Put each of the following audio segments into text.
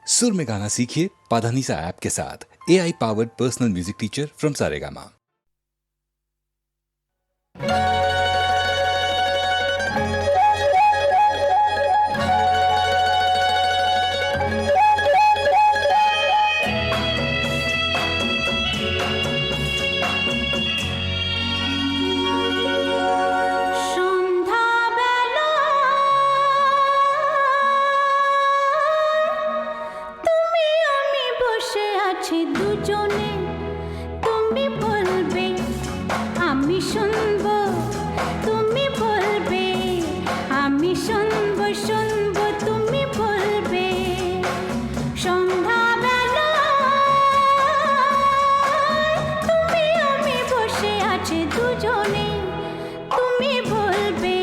सुर में गाना सीखिए पाधानीसा ऐप के साथ। AI powered personal music teacher from Saregama. দুজনে তুমি বলবে আমি শুনবো, তুমি বলবে আমি শুনবো, শুনবো তুমি বলবে। সন্ধ্যাবেলা তুমি আমি বসে আছি দুজনে, তুমি বলবে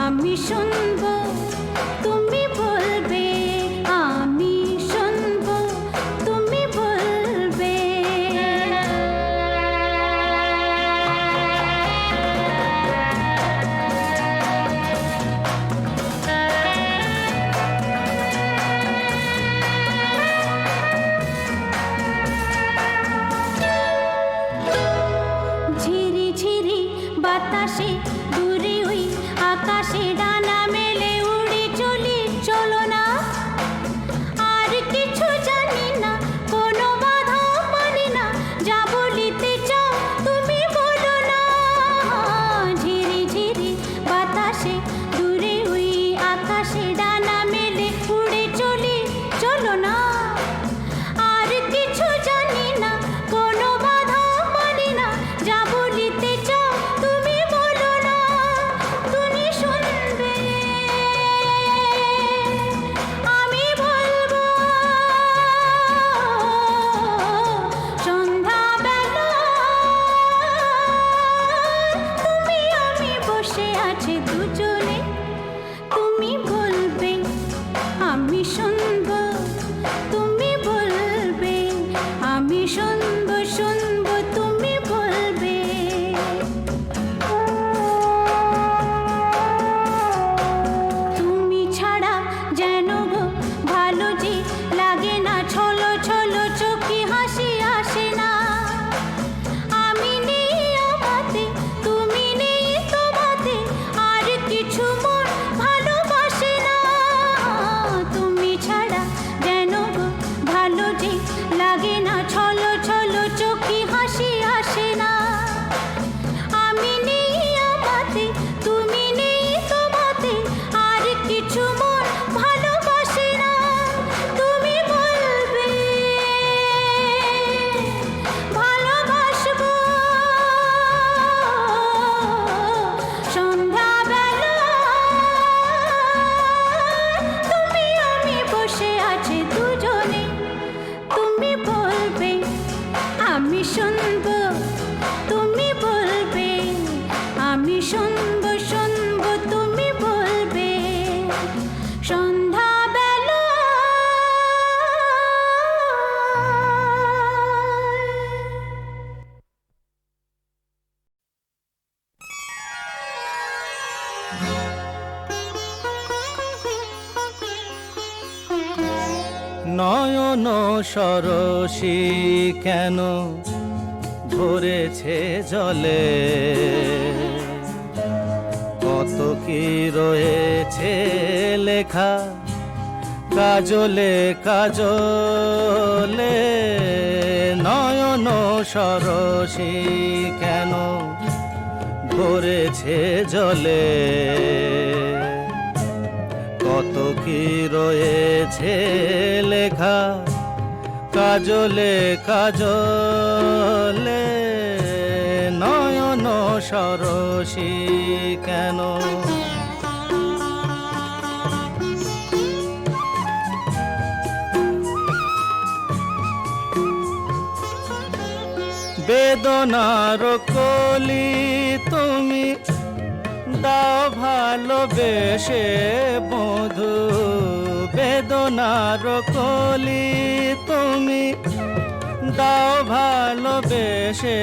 আমি শুনবো, তুমি বলবে আমি শুনবো, তুমি বলবে। ঝিরি ঝিরি বাতাসে দূরে ওই আকাশে ডানা মেলে উড়ে চলি, চলো না আর কিছু জানি না, কোনো বাধা মানি না, যা বলিতে চাও তুমি বলো না। ঝিরি ঝিরি বাতাসে দূরে ওই আকাশে ডানা মেলে উড়ে চলি, চলো না আর কিছু জানি না, কোনো বাধা মানি না, যা বলিতে চাও তুমি বলো না। তুমি শুনবে আমি বলবো। সন্ধ্যাবেলা তুমি আমি বসে আছি দুজনে, তুমি বলবে আমি শুনবো, তুমি বলবে আমি শুনবো, শুনবো তুমি বলবে। তুমি ছাড়া যেন গো ভালো যে লাগে না, ছলো ছলো চোখে হাসি আসে না। আমি নেই আমাতে, তুমি নেই তোমাতে, আর কিছু মন ভালোবাসে না। তুমি ছাড়া যেন গো ভালো যে লাগে না, ছলো ছলো চোখে হাসি আসে না। আমি নেই আমাতে, তুমি নেই তোমাতে, আর কিছু মন ভালোবাসে না। তুমি বলবে ভালোবাসবো। সন্ধ্যাবেলা তুমি আমি বসে আছি দুজনে, তুমি বলবে আমি শুনবো, তুমি বলবে আমি শুনবো, শুনবো তুমি বলবে। সন্ধ্যাবেলা নয়ন সরসী কেন ধরেছে জলে, কত কি রয়েছে লেখা কাজলে কাজলে। নয়ন সরসী কেন ধরেছে জলে, কত কি রয়েছে লেখা কাজলে কাজলে। নয়ন সরসী কেন। বেদনার কলি তুমি দাও ভালোবেসে বধু, বেদনার কলি তুমি দাও ভালোবেসে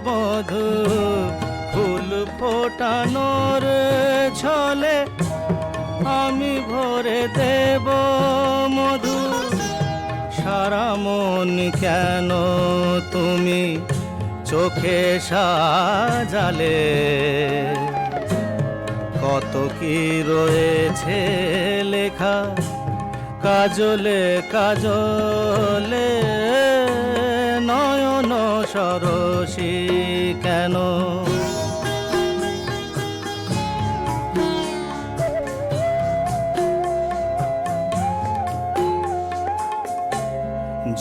বধু। ফুল ফোটানোর ছলে আমি ভরে দেব মধু। সারা মন কেন তুমি চোখে সাজালে, কত কি রয়েছে লেখা কাজলে কাজলে, নয়ন সরসী কেন।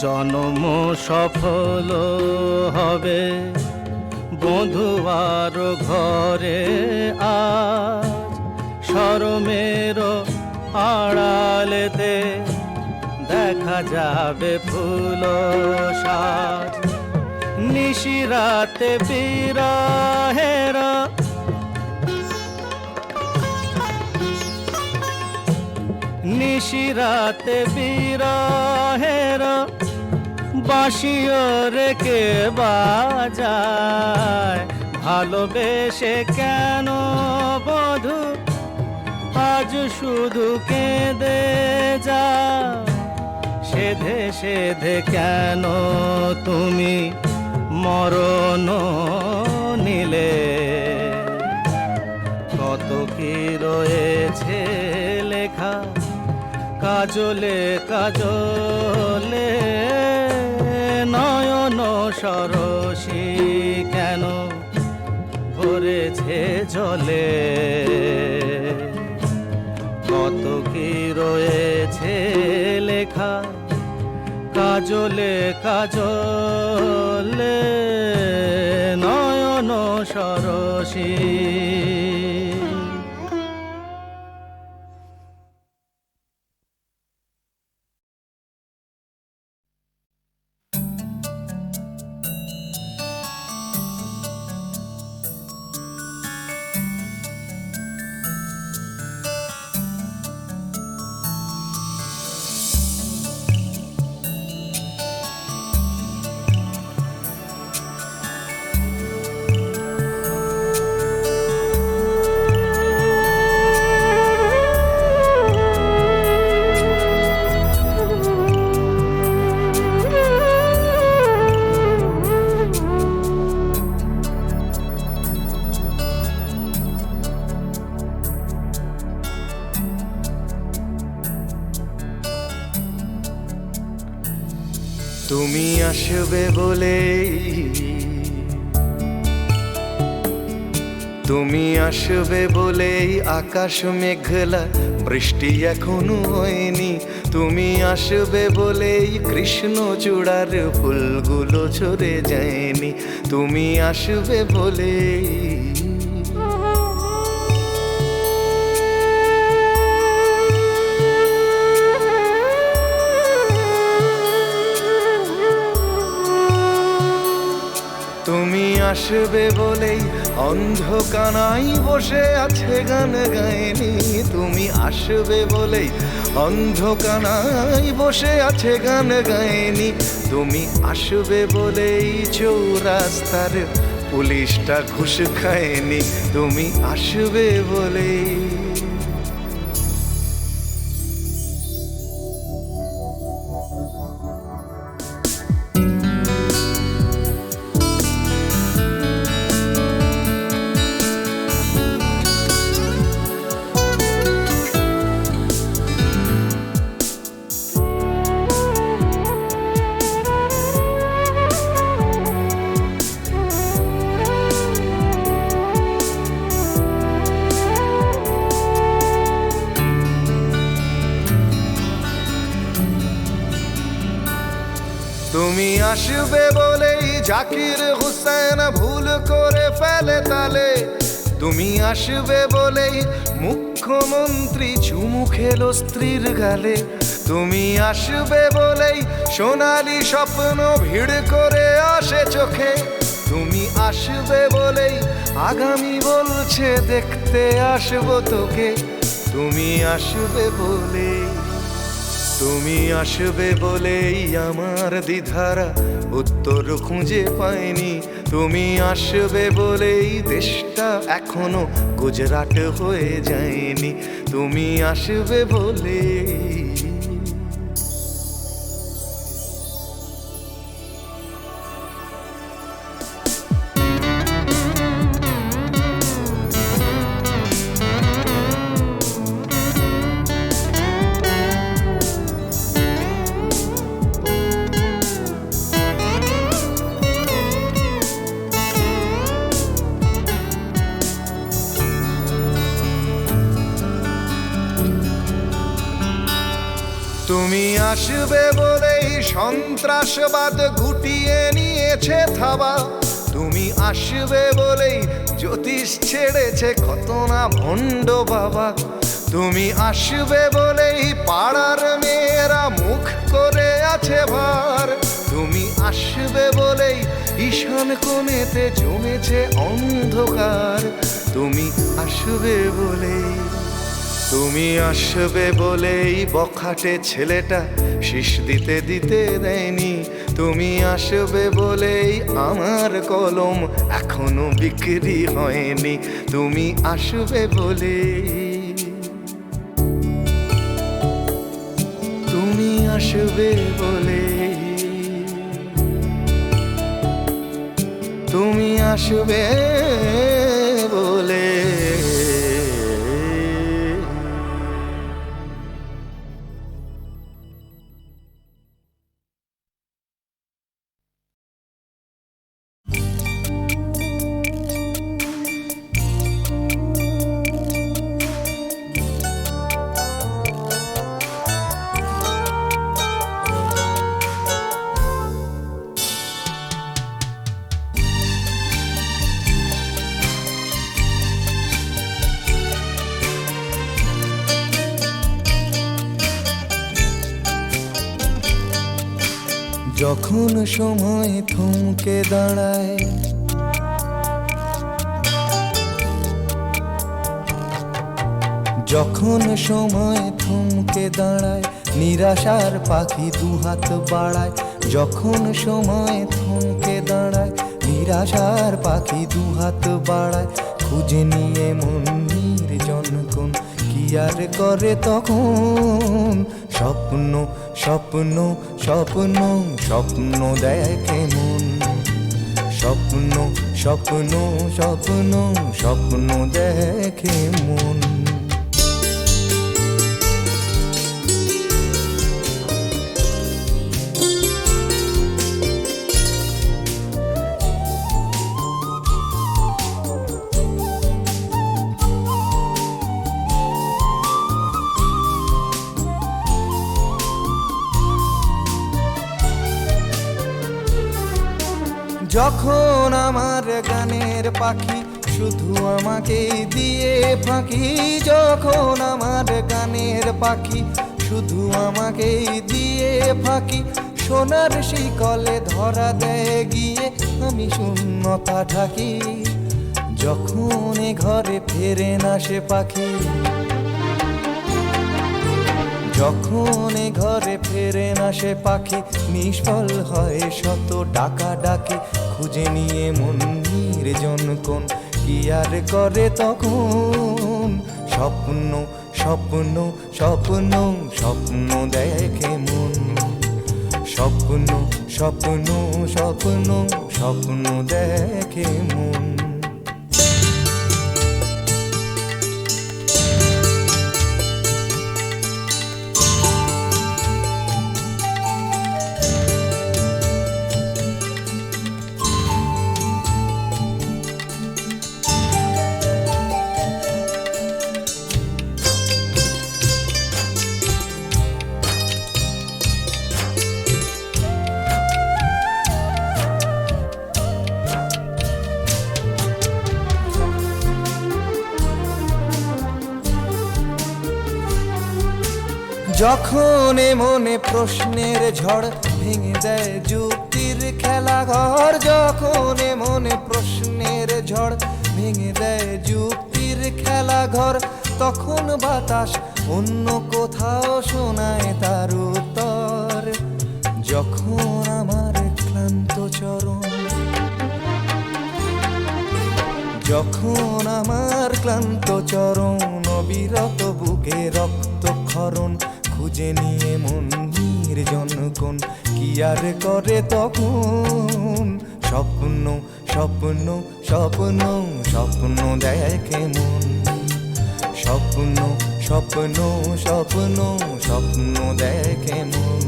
জন্ম সফল হবে বধুয়ার ঘরে আজ, শরমের আড়ালেতে দেখা যাবে ফুল সাজ। নিশিরাতে বিরহের নিশিরাতে বিরহের বাঁশিও রেখে বাজায়, ভালোবেসে কেন বধূ আজ শুধু কেঁদে যা। সেধে সেধে কেন তুমি মরণ নিলে, কত কি রয়েছে লেখা কাজলে কাজলে, নয়ন সরসী কেন ভরেছে জলে। কত কি রয়েছে লেখা কাজলে কাজলে, নয়ন সরসী। তুমি আসবে বলেই, তুমি আসবে বলেই আকাশ মেঘলা, বৃষ্টি এখনো হয়নি। তুমি আসবে বলেই কৃষ্ণ চূড়ার ফুলগুলো ঝরে যায়নি। তুমি আসবে বলেই তুমি আসবে বলেই অন্ধকানাই বসে আছে গান গায়নি। তুমি আসবে বলেই অন্ধকানাই বসে আছে গান গায়নি। তুমি আসবে বলেই চৌরাস্তার পুলিশটা ঘুষ খায়নি। তুমি আসবে বলেই তুমি আসবে বলেই জাকির হুসেন ভুল করে ফেলে তালে। তুমি আসবে বলেই মুখ্যমন্ত্রী চুমু খেলো স্ত্রীর গালে। তুমি আসবে বলেই সোনালি স্বপ্ন ভিড় করে আসে চোখে। তুমি আসবে বলেই আগামী বলছে দেখতে আসবো তোকে। তুমি আসবে বলেই তুমি আসবে বলেই আমার দ্বিধারা উত্তর খুঁজে পাইনি। তুমি আসবে বলেই দেশটা এখনো গুজরাট হয়ে যায়নি। তুমি আসবে বলেই আসবে বলেই সন্ত্রাসবাদ গুটিয়ে নিয়েছে থাবা, তুমি আসবে বলেই জ্যোতিষ ছেড়েছে কত না ভণ্ড বাবা, তুমি আসবে বলেই পাড়ার মেয়েরা মুখ করে আছে ভার, তুমি আসবে বলেই ঈশান কোণেতে জমেছে অন্ধকার, তুমি আসবে বলেই, তুমি আসবে বলেই বখাটে ছেলেটা শীষ দিতে দিতে দেয়নি, তুমি আসবে বলেই আমার কলম এখনো বিক্রি হয়নি, তুমি আসবে বলেই, তুমি আসবে বলেই, তুমি আসবে বলে। যখন সময় থমকে দাঁড়ায়, যখন সময় থমকে দাঁড়ায়, নিরাশার পাখি দুহাত বাড়ায়, যখন সময় থমকে দাঁড়ায়, নিরাশার পাখি দুহাত বাড়ায়, খুঁজে নিয়ে মন নির্জন কোন কি আর করে তখন, স্বপ্ন স্বপ্ন স্বপ্ন স্বপ্ন দেখে মন, স্বপ্ন স্বপ্ন স্বপ্ন স্বপ্ন দেখে মন। যখন আমার গানের পাখি শুধু আমাকে দিয়ে ফাঁকি, যখন আমার গানের পাখি শুধু আমাকে দিয়ে ফাঁকি, সোনার শিকলে ধরা দেয় গিয়ে আমি শূন্যতা ঢাকি, যখন এ ঘরে ফেরে না সে পাখি, যখন এ ঘরে ফেরে না সে পাখি, নিষ্ফল হয় শত ডাকা ডাকে, খুঁজে নিয়ে মন নির্জন কোন কি আর করে তখন, স্বপ্ন স্বপ্ন স্বপ্ন স্বপ্ন দেখে মন, স্বপ্ন স্বপ্ন স্বপ্ন স্বপ্ন দেখে মন। যখন মনে প্রশ্নের ঝড় ভেঙে দেয় যুক্তির খেলাঘর, যখন মনে প্রশ্নের ঝড় ভেঙে দেয় যুক্তির খেলাঘর, তখন বাতাস অন্য কোথাও শোনায় তার উত্তর, যখন আমার ক্লান্ত চরণ, যখন আমার ক্লান্ত চরণ, অবিরত বুকে রক্তক্ষরণ, খুঁজে নিয়ে মন নির্জন কোন কি আর করে তখন, স্বপ্ন স্বপ্ন স্বপ্ন স্বপ্ন দেখে মন, স্বপ্ন স্বপ্ন স্বপ্ন স্বপ্ন দেখে মন।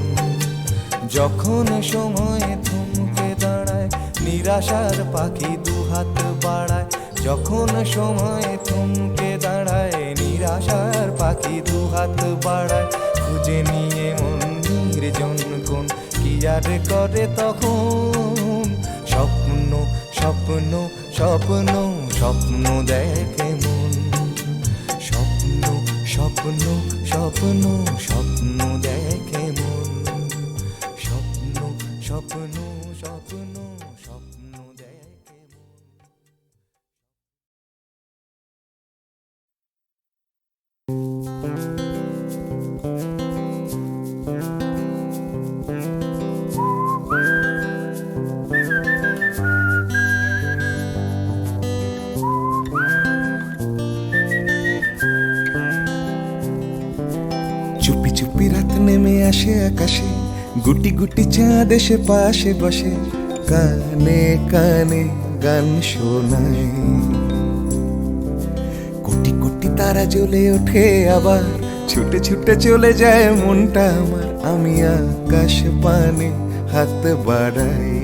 যখন সময় থমকে দাঁড়ায়, নিরাশার পাখি দুহাত বাড়ায়, যখন সময় থমকে দাঁড়ায়, নিরাশার পাখি দুহাত বাড়ায়, খুঁজে নিয়ে মন প্যার করে তখন স্বপ্ন স্বপ্ন স্বপ্ন স্বপ্ন দেখে মন স্বপ্ন স্বপ্ন স্বপ্ন স্বপ্ন দেখে মন স্বপ্ন স্বপ্ন স্বপ্ন স্বপ্ন দেখে মন। চুপি চুপি রাত নেমে আসে আকাশে গুটি গুটি চাঁদ এসে পাশে বসে কানে কানে গান শোনায় কোটি কোটি তারা জ্বলে ওঠে আবার ছুটে ছুটে চলে যায় মনটা আমার আমি আকাশ পানে হাত বাড়াই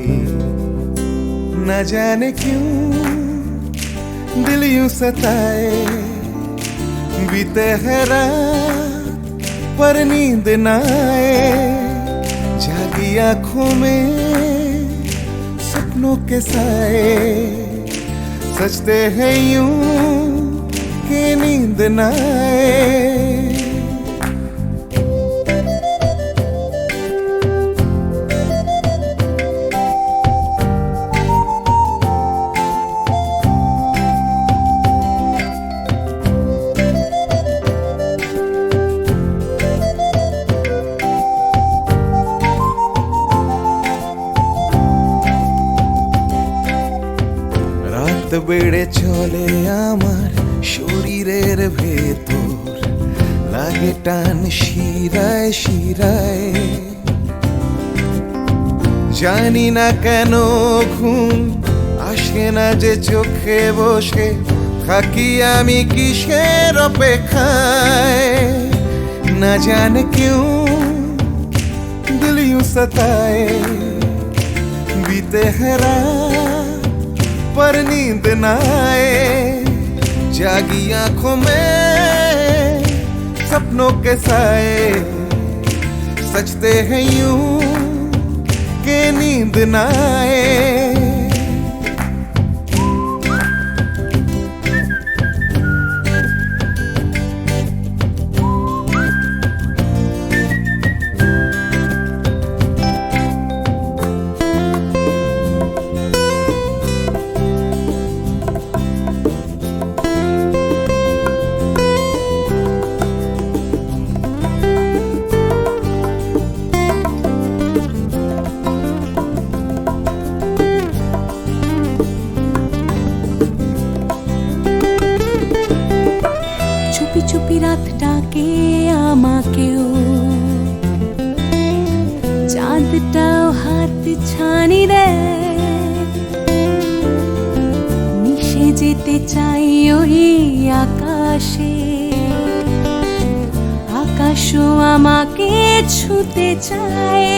না জানে কিউ দিল यूं सताए बीते है रात पर नींद न आए जागी आंखों में सपनों के साए सजते हैं यूं कि नींद न आए। রাত বেড়ে চলে আমার শরীরের ভেতর লাগে টান শিরায় শিরায় জানি না কেন ঘুম আসে না যে চোখে বসে থাকি আমি কিসের অপেক্ষায় না জানে क्यों दिल यूं सताए बीते है रात पर नींद न आए जागी आंखों में सपनों के साए सजते हैं यूं कि नींद न आए। চুপি চুপি রাত ডাকে আমাকেও চাঁদটাও হাত ছানি দেয় মিশে যেতে চাই ওই আকাশে আকাশও আমাকে ছুতে চায়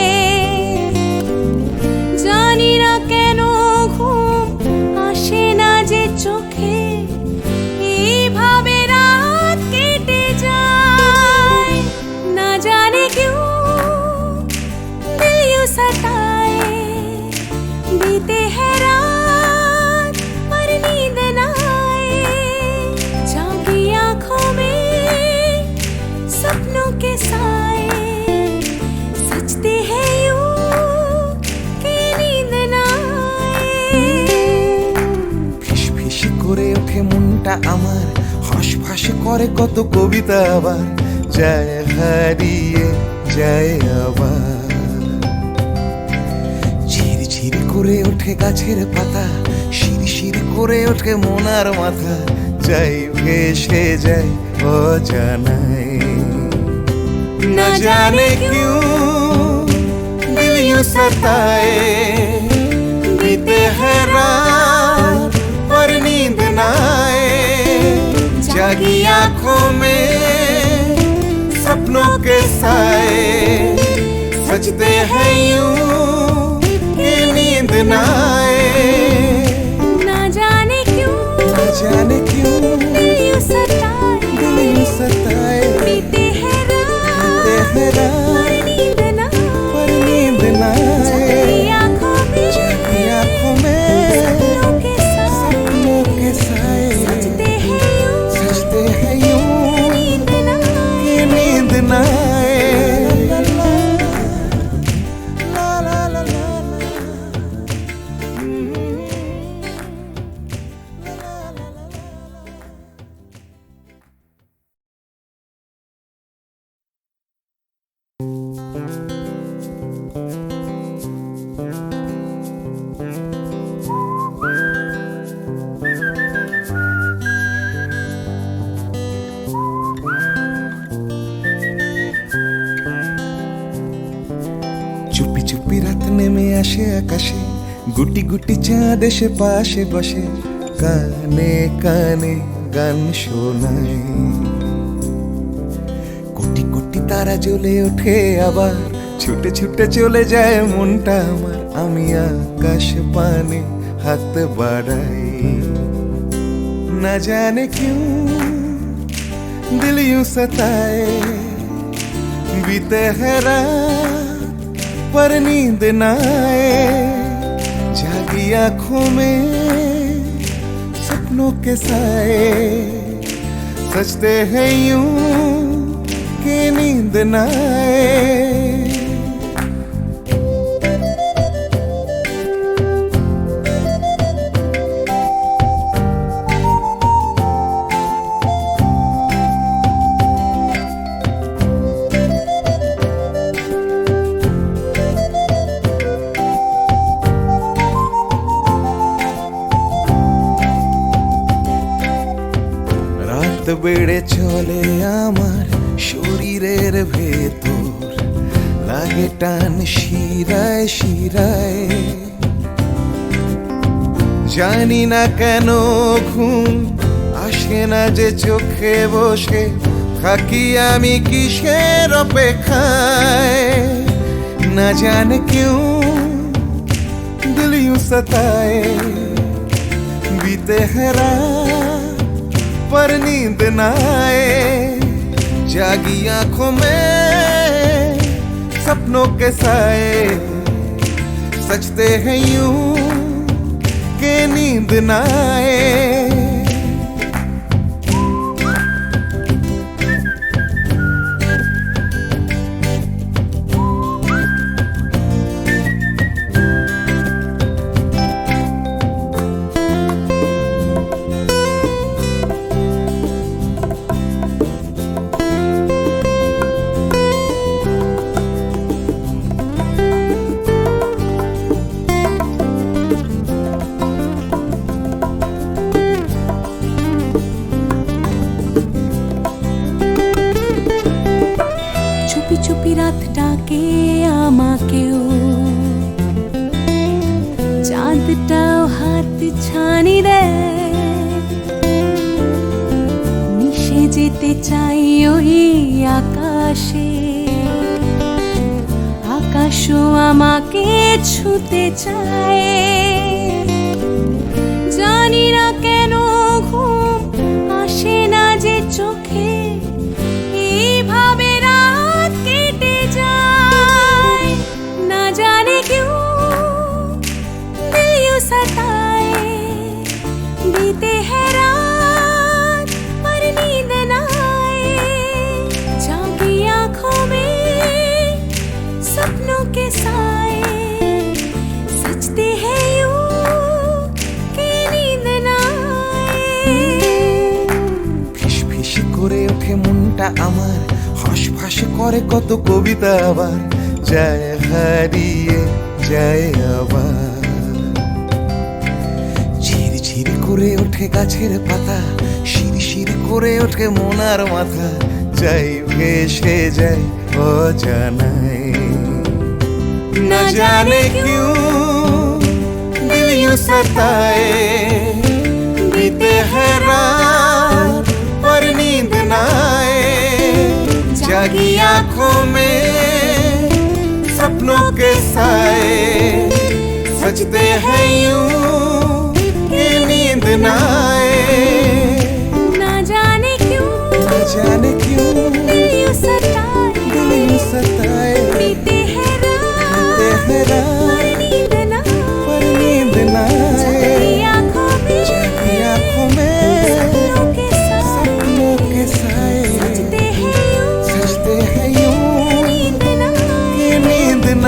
জানি না কেন ঘুম আসে না যে চোখে এইভাবে রাত কেটে যায় না জানে क्यों दिल यूं सताए बीते है रात पर नींद न आए जागी आंखों में सपनों के साए सजते हैं यूं कि नींद न आए। ফিস ফিস করে ওঠে মনটা আমার হাঁস করে কত কবিতা আবার যায় হারিয়ে যায় আবার ঝিরি ঝিরি করে ওঠে গাছের পাতা শিরি শিরি করে ওঠে মনার মাথা যাই ভেসে যায় অজানায় না জানে क्यों दिल यूं सताए बीते है रात पर नींद न आए जागी आंखों में सपनों के साए सजते हैं यूं कि नींद न आए ना जाने क्यों दिल यूं सताए बीते है रात पर नींद न आए চুপি রাত নেমে আসে আকাশে, গুটি গুটি চাঁদ এসে পাশে বসে, কানে কানে গান শোনায়। কোটি কোটি তারা জ্বলে ওঠে আবার, ছুটে ছুটে চলে যায় মনটা আমার। আমি আকাশ পানে হাত বাড়াই, না জানে क्यों दिल यूं सताए। बीते है रात पर नींद न आए, जागी आंखों में सपनों के साए। सजते हैं यूं कि नींद न आए। রাত বেড়ে চলে আমার শরীরের ভেতর, লাগে টান শিরায় শিরায়। জানি না কেন ঘুম আসে না যে চোখে বসে, থাকি আমি কিসের অপেক্ষায়। না জানে क्यों दिल यूं सताए। बीते है रात पर नींद न आए, जागी आंखों में सपनों के साए। सजते हैं यूं कि नींद न आए। চুপি চুপি রাত ডাকে আমাকেও, চাঁদটাও হাত ছানি দেয়। মিশে যেতে চাই ওই আকাশে, আকাশও আমাকে ছুতে চায়। জানি না কেন ঘুম আসে না যে চোখে, এইভাবে রাত কেটে যায়। না জানে क्यों दिल यूं सताए। बीते है रात पर नींद न आए, जागी आंखों में सपनों के साए। सजते हैं यूं कि नींद न आए। ফিস করে ওঠে মনটা আমার, হাঁস করে কত কবিতা আবার, যায় হারিয়ে যায় আবার। ঝিরঝির করে ওঠে গাছের পাতা, শিরশির করে ওঠে মনার মাথা, যাই ভেসে যায় অজানায়। না জানে क्यों दिल यूं सताए। बीते है रात पर नींद न आए, जागी आंखों में सपनों के साए। सजते हैं यूं कि नींद न आए। ना जाने क्यों दिल यूं सताए। बीते है रात पर नींद न पर नींद न आए, जागी आंखों में सपनों के साए। सजते हैं यूं सजते हैं यूं नींद न कि नींद न